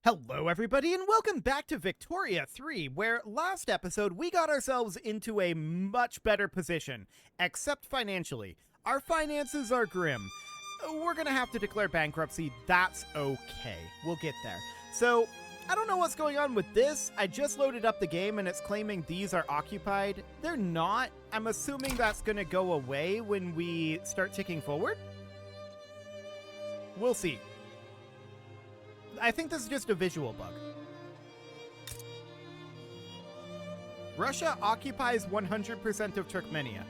Hello everybody and welcome back to Victoria 3, where last episode we got ourselves into a much better position, except financially. Our finances are grim. We're gonna have to declare bankruptcy, that's okay. We'll get there. So, I don't know what's going on with this. I just loaded up the game and it's claiming these are occupied. They're not. I'm assuming that's gonna go away when we start ticking forward. We'll see. I think this is just a visual bug. Russia occupies 100% of Turkmenia.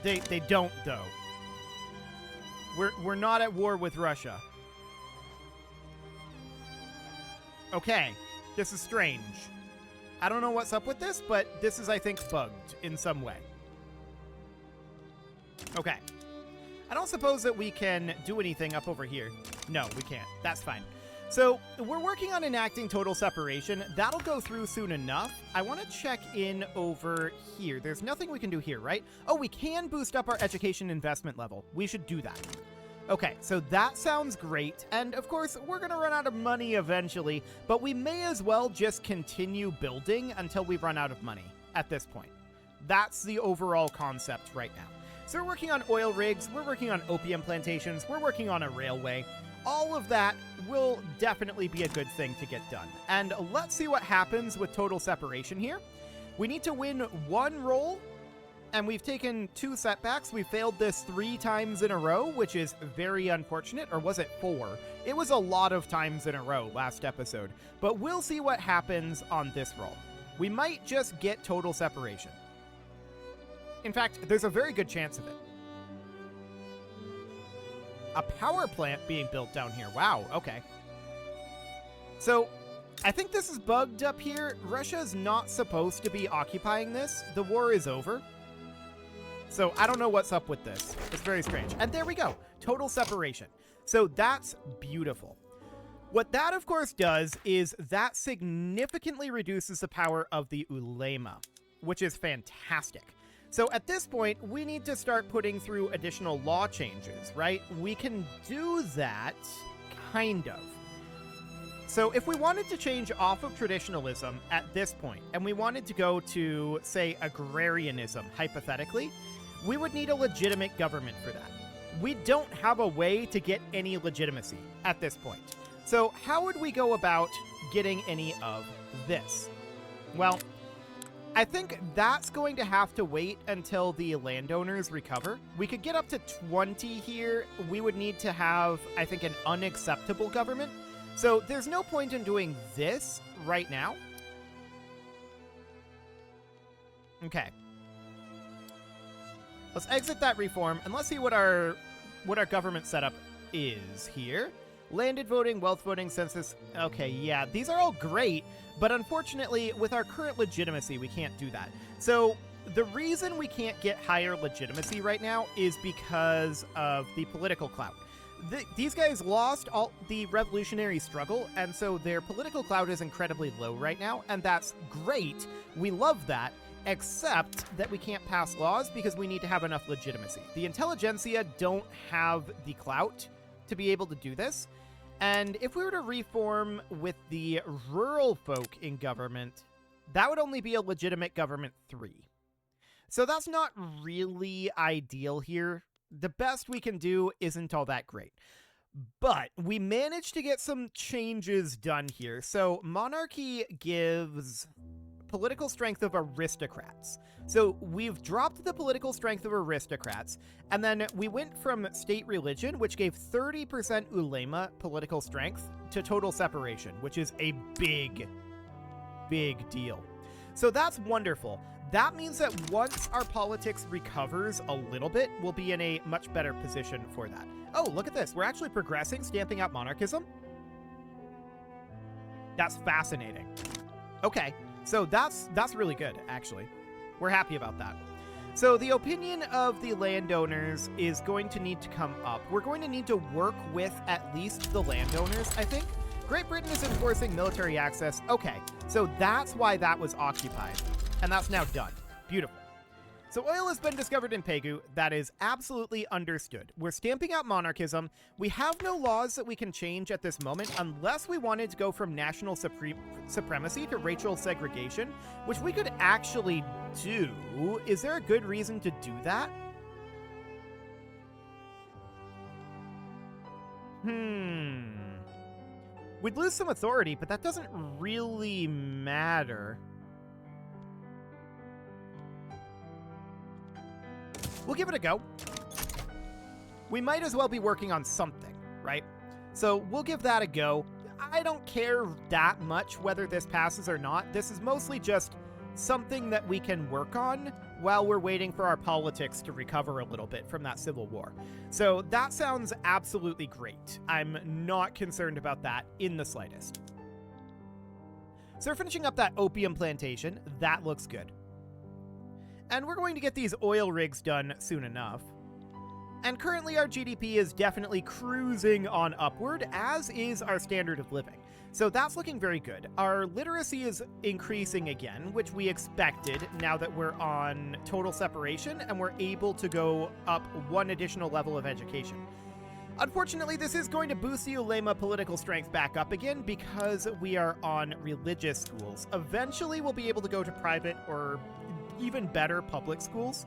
They don't, though. We're not at war with Russia. Okay, this is strange. I don't know what's up with this, but this is, I think, bugged in some way. Okay. I don't suppose that we can do anything up over here. No, we can't. That's fine. So, we're working on enacting total separation. That'll go through soon enough. I want to check in over here. There's nothing we can do here, right? Oh, we can boost up our education investment level. We should do that. Okay, so that sounds great. And, of course, we're going to run out of money eventually, but we may as well just continue building until we run out of money at this point. That's the overall concept right now. So we're working on oil rigs, we're working on opium plantations, we're working on a railway. All of that will definitely be a good thing to get done. And let's see what happens with total separation here. We need to win one roll, and we've taken 2 setbacks. We failed this 3 times in a row, which is very unfortunate. Or was it 4? It was a lot of times in a row last episode. But we'll see what happens on this roll. We might just get total separation. In fact, there's a very good chance of it. A power plant being built down here. Wow, okay. So, I think this is bugged up here. Russia's not supposed to be occupying this. The war is over. So, I don't know what's up with this. It's very strange. And there we go. Total separation. So, that's beautiful. What that, of course, does is that significantly reduces the power of the ulema, which is fantastic. So at this point, we need to start putting through additional law changes, right? We can do that, kind of. So if we wanted to change off of traditionalism at this point, and we wanted to go to, say, agrarianism, hypothetically, we would need a legitimate government for that. We don't have a way to get any legitimacy at this point. So how would we go about getting any of this? Well, I think that's going to have to wait until the landowners recover. We could get up to 20 here. We would need to have, I think, an unacceptable government. So there's no point in doing this right now. Okay. Let's exit that reform and let's see what our government setup is here. Landed voting, wealth voting, census. Okay, yeah, these are all great, but unfortunately, with our current legitimacy, we can't do that. So the reason we can't get higher legitimacy right now is because of the political clout. These guys lost all the revolutionary struggle, and so their political clout is incredibly low right now, and that's great. We love that, except that we can't pass laws because we need to have enough legitimacy. The intelligentsia don't have the clout to be able to do this. And if we were to reform with the rural folk in government, that would only be a legitimate government 3. So that's not really ideal here. The best we can do isn't all that great. But we managed to get some changes done here. So monarchy gives political strength of aristocrats. So we've dropped the political strength of aristocrats, and then we went from state religion, which gave 30% ulema political strength, to total separation, which is a big, big deal. So that's wonderful. That means that once our politics recovers a little bit, we'll be in a much better position for that. Oh, look at this. We're actually progressing, stamping out monarchism. That's fascinating. Okay. So that's really good, actually. We're happy about that. So the opinion of the landowners is going to need to come up. We're going to need to work with at least the landowners, I think. Great Britain is enforcing military access. Okay, so that's why that was occupied. And that's now done. Beautiful. So oil has been discovered in Pegu. That is absolutely understood. We're stamping out monarchism. We have no laws that we can change at this moment unless we wanted to go from national supremacy to racial segregation, which we could actually do. Is there a good reason to do that? We'd lose some authority, but that doesn't really matter. We'll give it a go. We might as well be working on something, right? So we'll give that a go. I don't care that much whether this passes or not. This is mostly just something that we can work on while we're waiting for our politics to recover a little bit from that civil war. So that sounds absolutely great. I'm not concerned about that in the slightest. So we're finishing up that opium plantation. That looks good. And we're going to get these oil rigs done soon enough. And currently our GDP is definitely cruising on upward, as is our standard of living. So that's looking very good. Our literacy is increasing again, which we expected now that we're on total separation and we're able to go up one additional level of education. Unfortunately, this is going to boost the ulema political strength back up again because we are on religious schools. Eventually, we'll be able to go to private or even better public schools.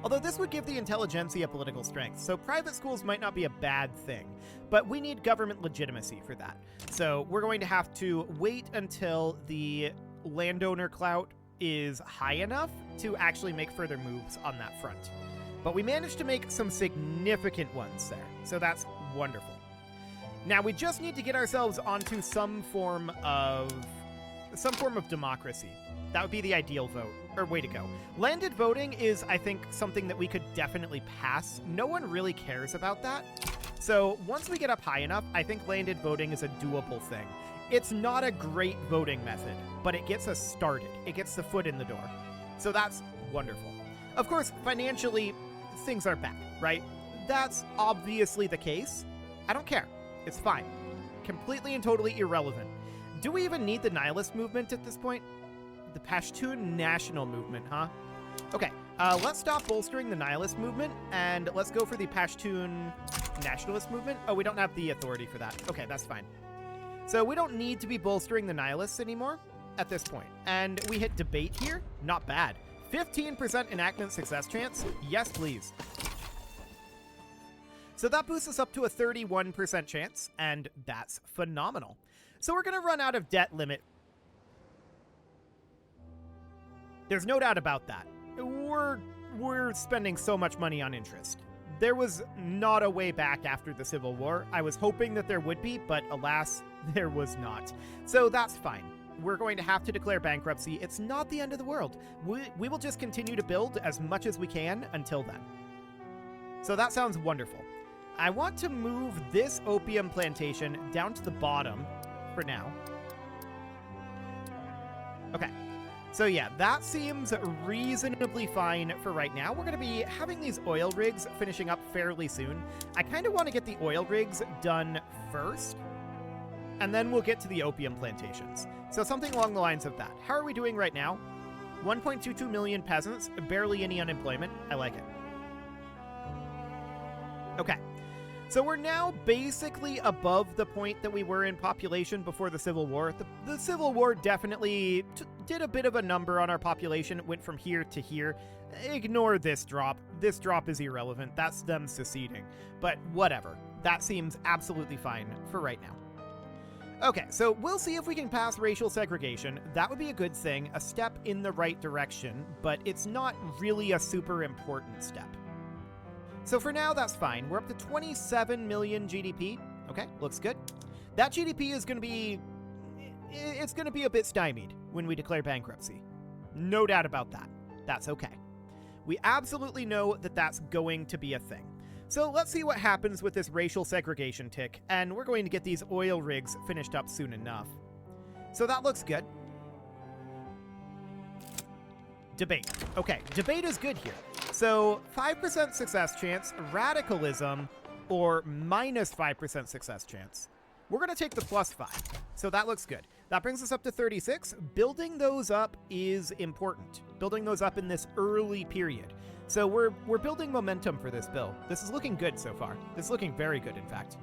Although this would give the intelligentsia political strength, so private schools might not be a bad thing, but we need government legitimacy for that. So we're going to have to wait until the landowner clout is high enough to actually make further moves on that front. But we managed to make some significant ones there, so that's wonderful. Now we just need to get ourselves onto some form of democracy. That would be the ideal vote, or way to go. Landed voting is, I think, something that we could definitely pass. No one really cares about that. So once we get up high enough, I think landed voting is a doable thing. It's not a great voting method, but it gets us started. It gets the foot in the door. So that's wonderful. Of course, financially, things are bad, right? That's obviously the case. I don't care. It's fine. Completely and totally irrelevant. Do we even need the nihilist movement at this point? The Pashtun national movement, huh? Okay, let's stop bolstering the nihilist movement, and let's go for the Pashtun nationalist movement. Oh, we don't have the authority for that. Okay, that's fine. So we don't need to be bolstering the nihilists anymore at this point. And we hit debate here. Not bad. 15% enactment success chance. Yes, please. So that boosts us up to a 31% chance, and that's phenomenal. So we're going to run out of debt limit. There's no doubt about that. We're spending so much money on interest. There was not a way back after the Civil War. I was hoping that there would be, but alas, there was not. So that's fine. We're going to have to declare bankruptcy. It's not the end of the world. We will just continue to build as much as we can until then. So that sounds wonderful. I want to move this opium plantation down to the bottom for now. Okay. So yeah, that seems reasonably fine for right now. We're going to be having these oil rigs finishing up fairly soon. I kind of want to get the oil rigs done first, and then we'll get to the opium plantations. So something along the lines of that. How are we doing right now? 1.22 million peasants, barely any unemployment. I like it. Okay. So we're now basically above the point that we were in population before the Civil War. The Civil War definitely did a bit of a number on our population. It went from here to here. Ignore this drop. This drop is irrelevant. That's them seceding. But whatever. That seems absolutely fine for right now. Okay, so we'll see if we can pass racial segregation. That would be a good thing, a step in the right direction, but it's not really a super important step. So for now, that's fine. We're up to 27 million GDP. Okay, looks good. That GDP is going to be... It's going to be a bit stymied when we declare bankruptcy. No doubt about that. That's okay. We absolutely know that that's going to be a thing. So let's see what happens with this racial segregation tick, and we're going to get these oil rigs finished up soon enough. So that looks good. Debate. Okay, debate is good here. So 5% success chance, radicalism, or minus 5% success chance. We're going to take the +5. So that looks good. That brings us up to 36. Building those up is important. Building those up in this early period. So we're building momentum for this bill. This is looking good so far. This is looking very good, in fact.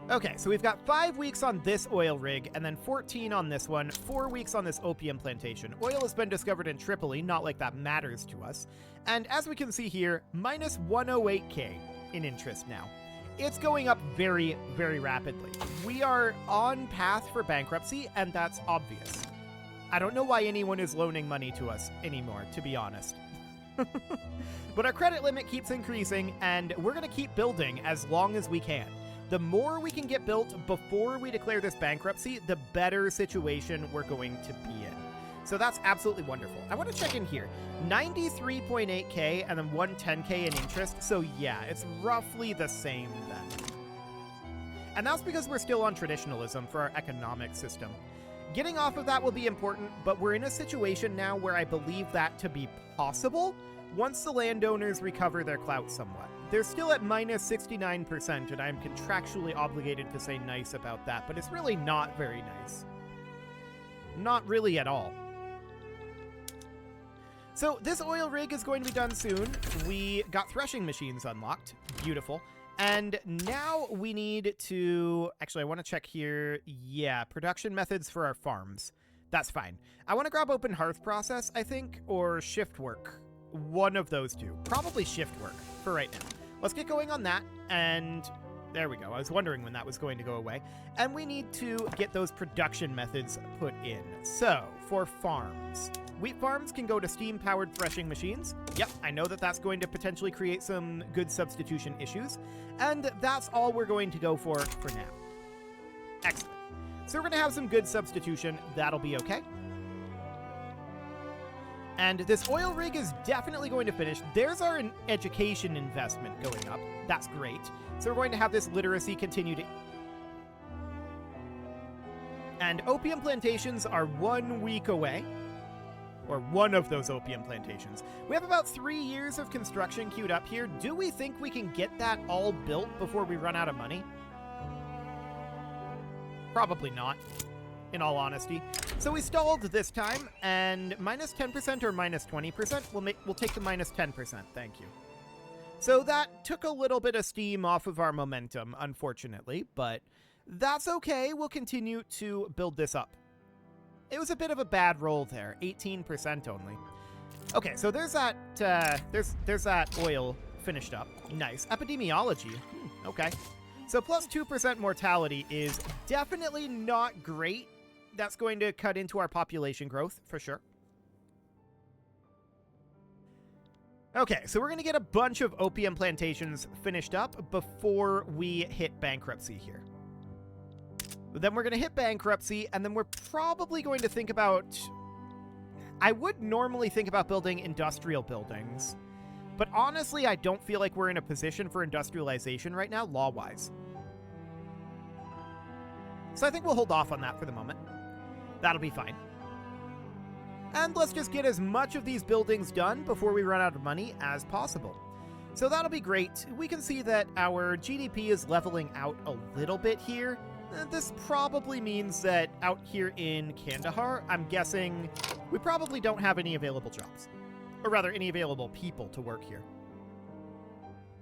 Okay, so we've got 5 weeks on this oil rig, and then 14 on this one, 4 weeks on this opium plantation. Oil has been discovered in Tripoli, not like that matters to us. And as we can see here, minus 108k in interest now. It's going up very, very rapidly. We are on path for bankruptcy, and that's obvious. I don't know why anyone is loaning money to us anymore, to be honest. But our credit limit keeps increasing, and we're going to keep building as long as we can. The more we can get built before we declare this bankruptcy, the better situation we're going to be in. So that's absolutely wonderful. I want to check in here. 93.8k and then 110k in interest. So yeah, it's roughly the same then. And that's because we're still on traditionalism for our economic system. Getting off of that will be important, but we're in a situation now where I believe that to be possible once the landowners recover their clout somewhat. They're still at minus 69%, and I'm contractually obligated to say nice about that, but it's really not very nice. Not really at all. So this oil rig is going to be done soon. We got threshing machines unlocked. Beautiful. And now we need to... Actually, I want to check here. Yeah, production methods for our farms. That's fine. I want to grab open hearth process, I think, or shift work. One of those two. Probably shift work for right now. Let's get going on that, and there we go. I was wondering when that was going to go away. And we need to get those production methods put in. So, for farms. Wheat farms can go to steam-powered threshing machines. Yep, I know that that's going to potentially create some good substitution issues. And that's all we're going to go for now. Excellent. So we're going to have some good substitution. That'll be okay. And this oil rig is definitely going to finish. There's our education investment going up. That's great. So we're going to have this literacy continue to... And opium plantations are 1 week away. Or one of those opium plantations. We have about 3 years of construction queued up here. Do we think we can get that all built before we run out of money? Probably not, in all honesty. So we stalled this time, and minus 10% or minus 20%? We'll take the minus 10%, thank you. So that took a little bit of steam off of our momentum, unfortunately, but that's okay. We'll continue to build this up. It was a bit of a bad roll there, 18% only. Okay, so there's that, there's that oil finished up. Nice. Epidemiology, okay. So plus 2% mortality is definitely not great. That's going to cut into our population growth, for sure. Okay, so we're going to get a bunch of opium plantations finished up before we hit bankruptcy here. Then we're going to hit bankruptcy, and then we're probably going to think about... I would normally think about building industrial buildings, but honestly, I don't feel like we're in a position for industrialization right now, law-wise. So I think we'll hold off on that for the moment. That'll be fine. And let's just get as much of these buildings done before we run out of money as possible. So that'll be great. We can see that our GDP is leveling out a little bit here. This probably means that out here in Kandahar, I'm guessing we probably don't have any available jobs. Or rather, any available people to work here.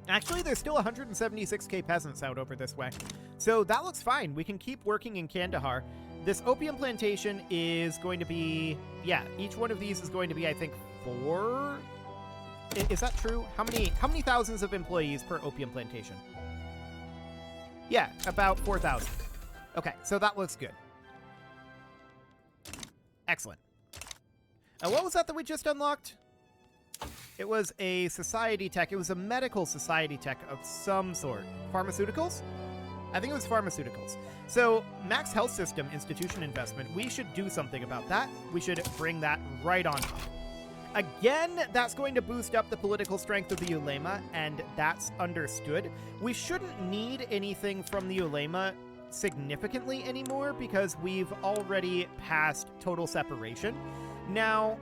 Actually, there's still 176k peasants out over this way. So that looks fine. We can keep working in Kandahar. This opium plantation is going to be... Yeah, each one of these is going to be, I think, 4... Is that true? How many thousands of employees per opium plantation? Yeah, about 4,000. Okay, so that looks good. Excellent. What was that we just unlocked? It was a society tech. It was a medical society tech of some sort. Pharmaceuticals? I think it was pharmaceuticals. So, max health system institution investment. We should do something about that. We should bring that right on top. Again, that's going to boost up the political strength of the ulema, and that's understood. We shouldn't need anything from the ulema significantly anymore because we've already passed total separation. Now,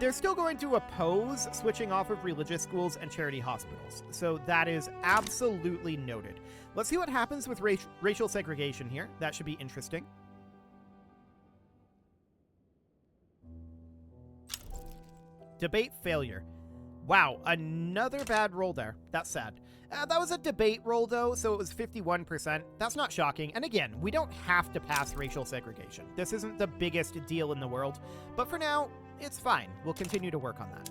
they're still going to oppose switching off of religious schools and charity hospitals. So that is absolutely noted. Let's see what happens with racial segregation here. That should be interesting. Debate failure. Wow, another bad roll there. That's sad. That was a debate roll, though, so it was 51%. That's not shocking. And again, we don't have to pass racial segregation. This isn't the biggest deal in the world. But for now, it's fine. We'll continue to work on that.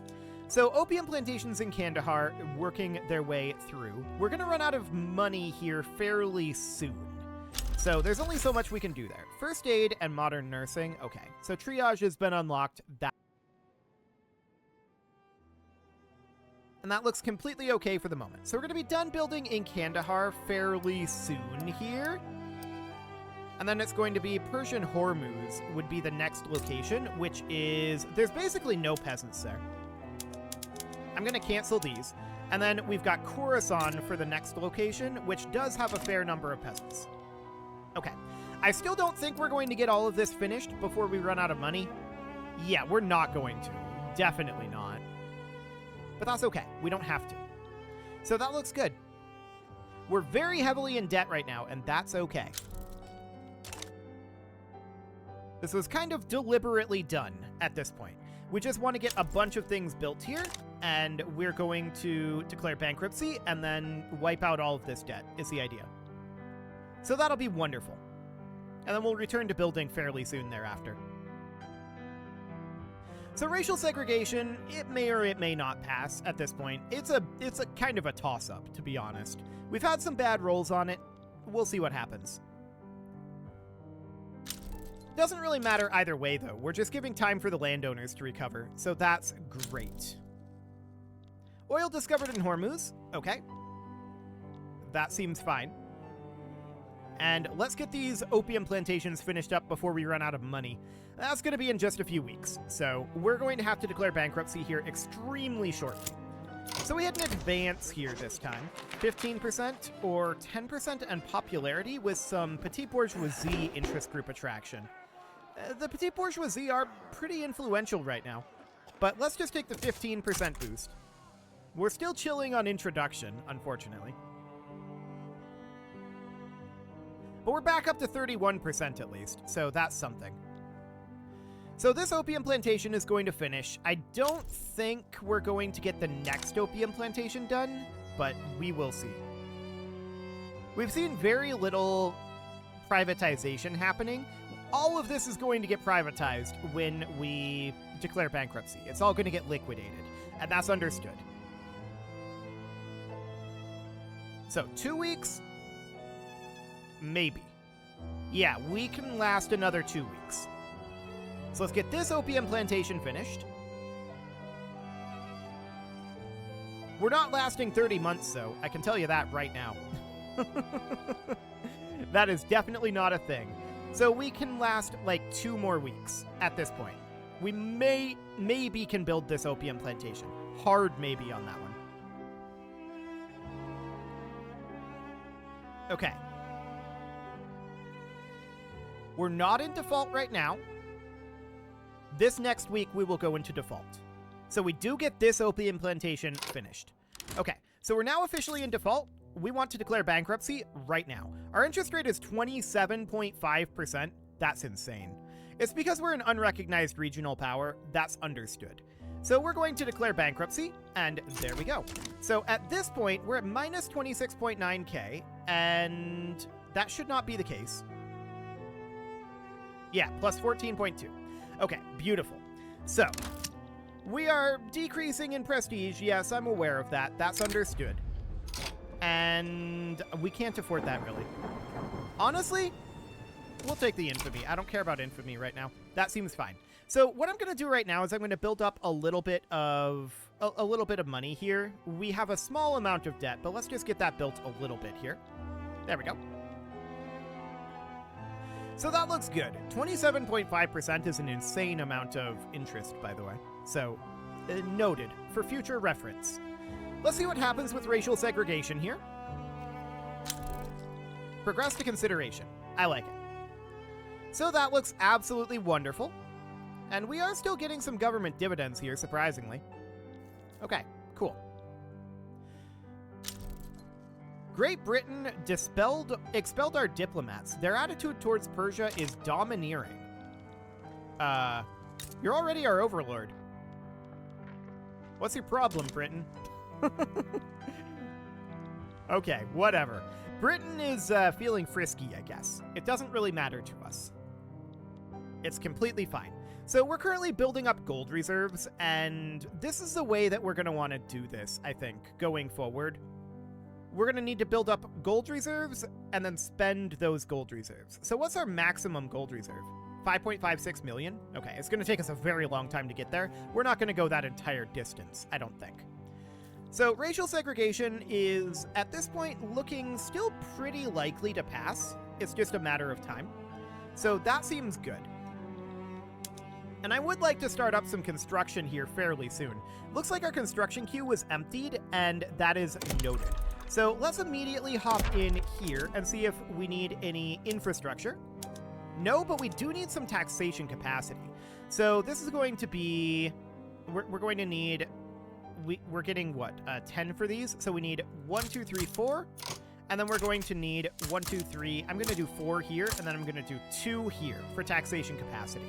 So opium plantations in Kandahar working their way through. We're going to run out of money here fairly soon. So there's only so much we can do there. First aid and modern nursing. Okay, so triage has been unlocked. And that looks completely okay for the moment. So we're going to be done building in Kandahar fairly soon here. And then it's going to be Persian Hormuz would be the next location, which is... There's basically no peasants there. I'm going to cancel these. And then we've got Khorasan for the next location, which does have a fair number of peasants. Okay. I still don't think we're going to get all of this finished before we run out of money. Yeah, we're not going to. Definitely not. But that's okay. We don't have to. So that looks good. We're very heavily in debt right now, and that's okay. This was kind of deliberately done at this point. We just want to get a bunch of things built here, and we're going to declare bankruptcy and then wipe out all of this debt, is the idea. So that'll be wonderful. And then we'll return to building fairly soon thereafter. So racial segregation, it may or it may not pass at this point. It's a kind of a toss-up, to be honest. We've had some bad rolls on it. We'll see what happens. Doesn't really matter either way, though. We're just giving time for the landowners to recover, so that's great. Oil discovered in Hormuz. Okay. That seems fine. And let's get these opium plantations finished up before we run out of money. That's going to be in just a few weeks, so we're going to have to declare bankruptcy here extremely shortly. So we had an advance here this time. 15% or 10% and popularity with some petite bourgeoisie interest group attraction. The petite bourgeoisie are pretty influential right now, but let's just take the 15% boost. We're still chilling on introduction, unfortunately. But we're back up to 31% at least, so that's something. So this opium plantation is going to finish. I don't think we're going to get the next opium plantation done, but we will see. We've seen very little privatization happening. All of this is going to get privatized when we declare bankruptcy. It's all going to get liquidated, and that's understood. So 2 weeks? Maybe. Yeah, we can last another 2 weeks. So let's get this opium plantation finished. We're not lasting 30 months, though. I can tell you that right now. That is definitely not a thing. So we can last like 2 more weeks at this point. We maybe can build this opium plantation. Hard maybe on that one. Okay. We're not in default right now. This next week, we will go into default. So we do get this opium plantation finished. Okay, so we're now officially in default. We want to declare bankruptcy right now. Our interest rate is 27.5%. That's insane. It's because we're an unrecognized regional power. That's understood. So we're going to declare bankruptcy, and there we go. So at this point, we're at minus 26.9k, and that should not be the case. Yeah, plus 14.2. Okay, beautiful. So, we are decreasing in prestige. Yes, I'm aware of that. That's understood. And we can't afford that, really. Honestly, we'll take the infamy. I don't care about infamy right now. That seems fine. So what I'm going to do right now is I'm going to build up a little bit of money here. We have a small amount of debt, but let's just get that built a little bit here. There we go. So that looks good. 27.5% is an insane amount of interest, by the way. So, noted for future reference. Let's see what happens with racial segregation here. Progress to consideration. I like it. So that looks absolutely wonderful. And we are still getting some government dividends here, surprisingly. Okay, cool. Great Britain expelled our diplomats. Their attitude towards Persia is domineering. You're already our overlord. What's your problem, Britain? Okay, whatever. Britain is feeling frisky, I guess. It doesn't really matter to us. It's completely fine. So we're currently building up gold reserves, and this is the way that we're going to want to do this, I think, going forward. We're going to need to build up gold reserves and then spend those gold reserves. So what's our maximum gold reserve? 5.56 million? Okay, it's going to take us a very long time to get there. We're not going to go that entire distance, I don't think. So racial segregation is, at this point, looking still pretty likely to pass. It's just a matter of time. So that seems good. And I would like to start up some construction here fairly soon. Looks like our construction queue was emptied, and that is noted. So let's immediately hop in here and see if we need any infrastructure. No, but we do need some taxation capacity. So this is going to be, we're going to need, we're getting what, 10 for these? So we need 1, 2, 3, 4. And then we're going to need 1, 2, 3. I'm going to do 4 here, and then I'm going to do 2 here for taxation capacity.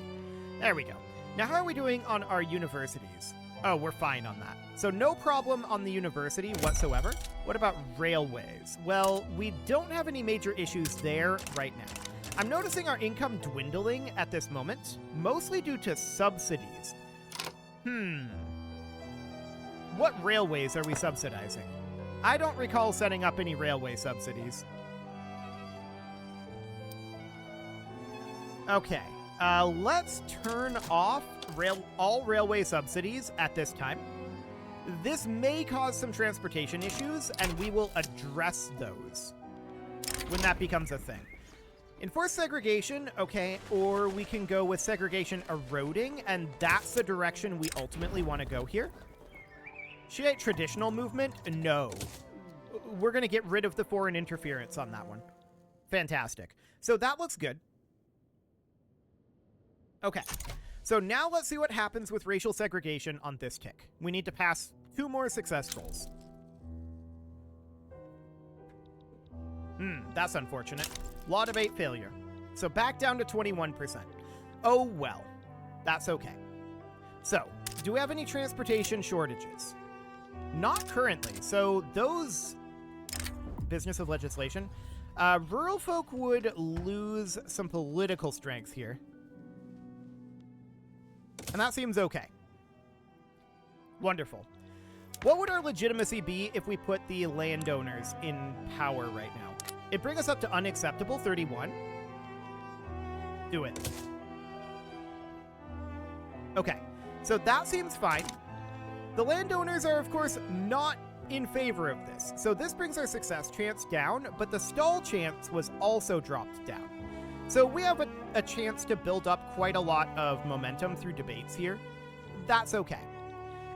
There we go. Now, how are we doing on our universities? Oh, we're fine on that. So no problem on the university whatsoever. What about railways? Well, we don't have any major issues there right now. I'm noticing our income dwindling at this moment, mostly due to subsidies. What railways are we subsidizing? I don't recall setting up any railway subsidies. Okay. Let's turn off all railway subsidies at this time. This may cause some transportation issues, and we will address those when that becomes a thing. Enforce segregation, okay, or we can go with segregation eroding, and that's the direction we ultimately want to go here. Shiite traditional movement? No. We're going to get rid of the foreign interference on that one. Fantastic. So that looks good. Okay, so now let's see what happens with racial segregation on this tick. We need to pass 2 more success goals. That's unfortunate. Law debate failure. So back down to 21%. Oh well, that's okay. So, do we have any transportation shortages? Not currently. So those business of legislation, rural folk would lose some political strength here. And that seems okay. Wonderful. What would our legitimacy be if we put the landowners in power right now? It'd bring us up to unacceptable, 31. Do it. Okay, so that seems fine. The landowners are, of course, not in favor of this. So this brings our success chance down, but the stall chance was also dropped down. So we have a chance to build up quite a lot of momentum through debates here. That's okay.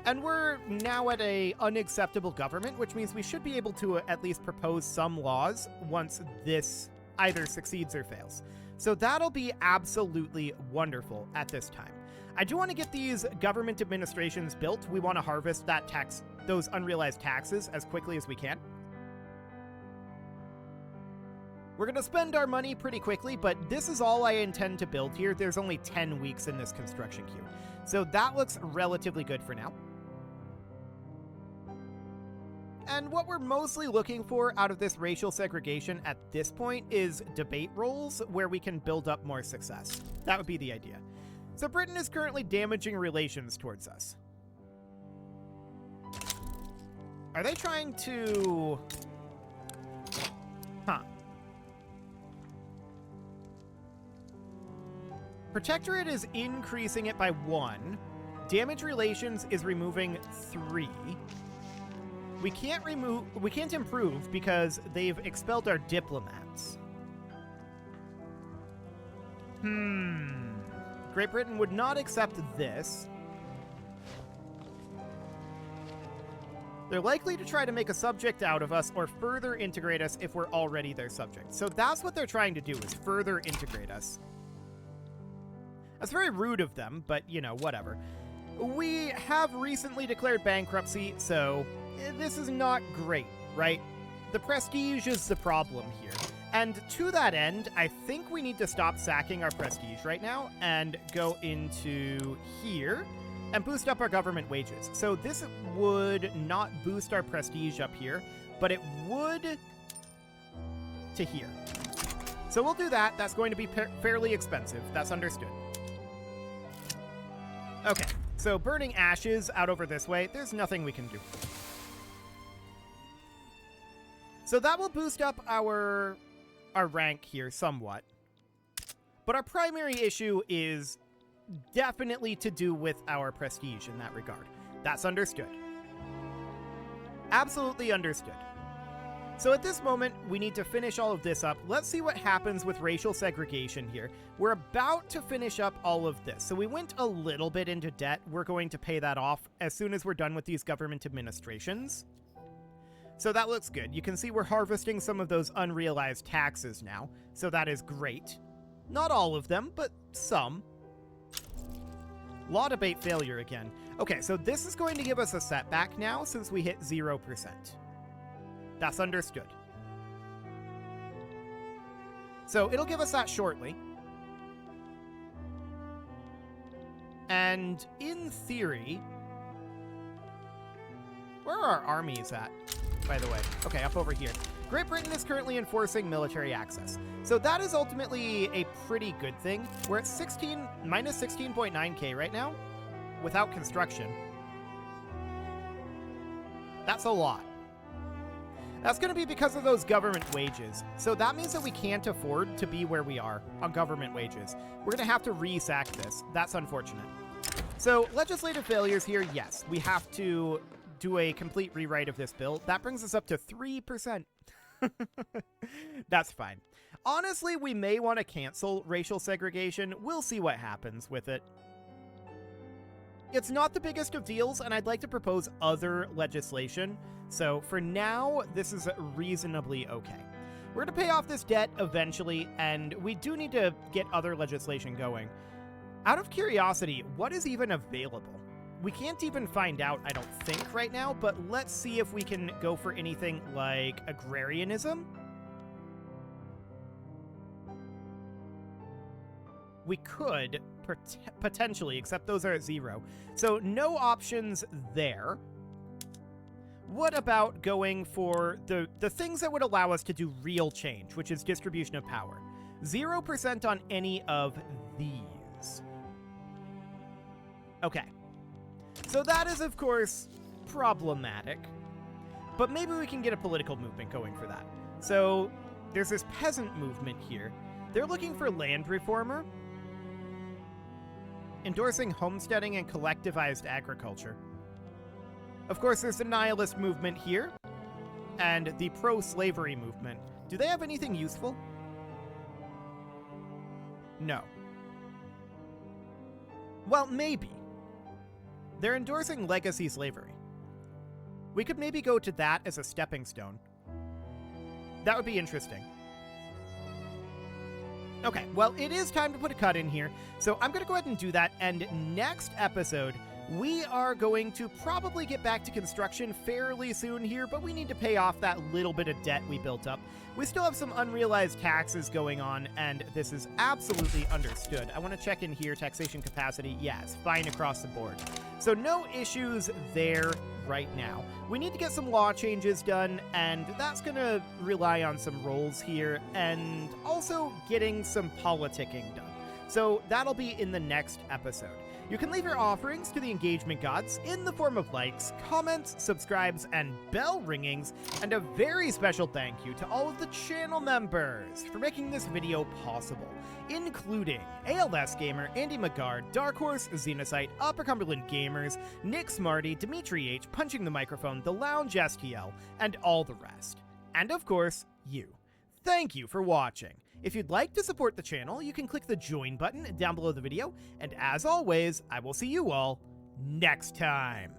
And we're now at a unacceptable government, which means we should be able to at least propose some laws once this either succeeds or fails. So that'll be absolutely wonderful at this time. I do want to get these government administrations built. We want to harvest that those unrealized taxes as quickly as we can. We're going to spend our money pretty quickly, but this is all I intend to build here. There's only 10 weeks in this construction queue. So that looks relatively good for now. And what we're mostly looking for out of this racial segregation at this point is debate roles where we can build up more success. That would be the idea. So Britain is currently damaging relations towards us. Are they trying to... Protectorate is increasing it by 1. Damage relations is removing 3. We can't improve because they've expelled our diplomats. Great Britain would not accept this. They're likely to try to make a subject out of us or further integrate us if we're already their subject. So that's what they're trying to do, is further integrate us. That's very rude of them, but, you know, whatever. We have recently declared bankruptcy, so this is not great, right? The prestige is the problem here. And to that end, I think we need to stop sacking our prestige right now and go into here and boost up our government wages. So this would not boost our prestige up here, but it would to here. So we'll do that. That's going to be fairly expensive. That's understood. Okay, so burning ashes out over this way. There's nothing we can do. So that will boost up our rank here somewhat. But our primary issue is definitely to do with our prestige in that regard. That's understood. Absolutely understood. So at this moment, we need to finish all of this up. Let's see what happens with racial segregation here. We're about to finish up all of this. So we went a little bit into debt. We're going to pay that off as soon as we're done with these government administrations. So that looks good. You can see we're harvesting some of those unrealized taxes now. So that is great. Not all of them, but some. Law debate failure again. Okay, so this is going to give us a setback now since we hit 0%. That's understood. So it'll give us that shortly. And in theory, where are our armies at, by the way? Okay, up over here. Great Britain is currently enforcing military access. So that is ultimately a pretty good thing. We're at minus 16.9k right now without construction. That's a lot. That's going to be because of those government wages. So that means that we can't afford to be where we are on government wages. We're going to have to re-sack this. That's unfortunate. So legislative failures here, yes. We have to do a complete rewrite of this bill. That brings us up to 3%. That's fine. Honestly, we may want to cancel racial segregation. We'll see what happens with it. It's not the biggest of deals, and I'd like to propose other legislation. So for now, this is reasonably okay. We're going to pay off this debt eventually, and we do need to get other legislation going. Out of curiosity, what is even available? We can't even find out, I don't think, right now, but let's see if we can go for anything like agrarianism. We could potentially, except those are at 0. So no options there. What about going for the things that would allow us to do real change, which is distribution of power? 0% on any of these. Okay. So that is, of course, problematic. But maybe we can get a political movement going for that. So there's this peasant movement here. They're looking for land reformer, endorsing homesteading and collectivized agriculture. Of course, there's the nihilist movement here, and the pro-slavery movement. Do they have anything useful? No. Well, maybe. They're endorsing legacy slavery. We could maybe go to that as a stepping stone. That would be interesting. Okay, well, it is time to put a cut in here, so I'm going to go ahead and do that, and next episode, we are going to probably get back to construction fairly soon here, but we need to pay off that little bit of debt we built up. We still have some unrealized taxes going on, and this is absolutely understood. I want to check in here, taxation capacity. Yeah, it's fine across the board. So no issues there right now. We need to get some law changes done, and that's going to rely on some roles here, and also getting some politicking done. So that'll be in the next episode. You can leave your offerings to the engagement gods in the form of likes, comments, subscribes, and bell ringings, and a very special thank you to all of the channel members for making this video possible, including ALS Gamer, Andy McGard, Dark Horse, Xenocyte, Upper Cumberland Gamers, Nick Smarty, Dimitri H, Punching the Microphone, The Lounge STL, and all the rest. And of course, you. Thank you for watching. If you'd like to support the channel, you can click the join button down below the video, and as always, I will see you all next time.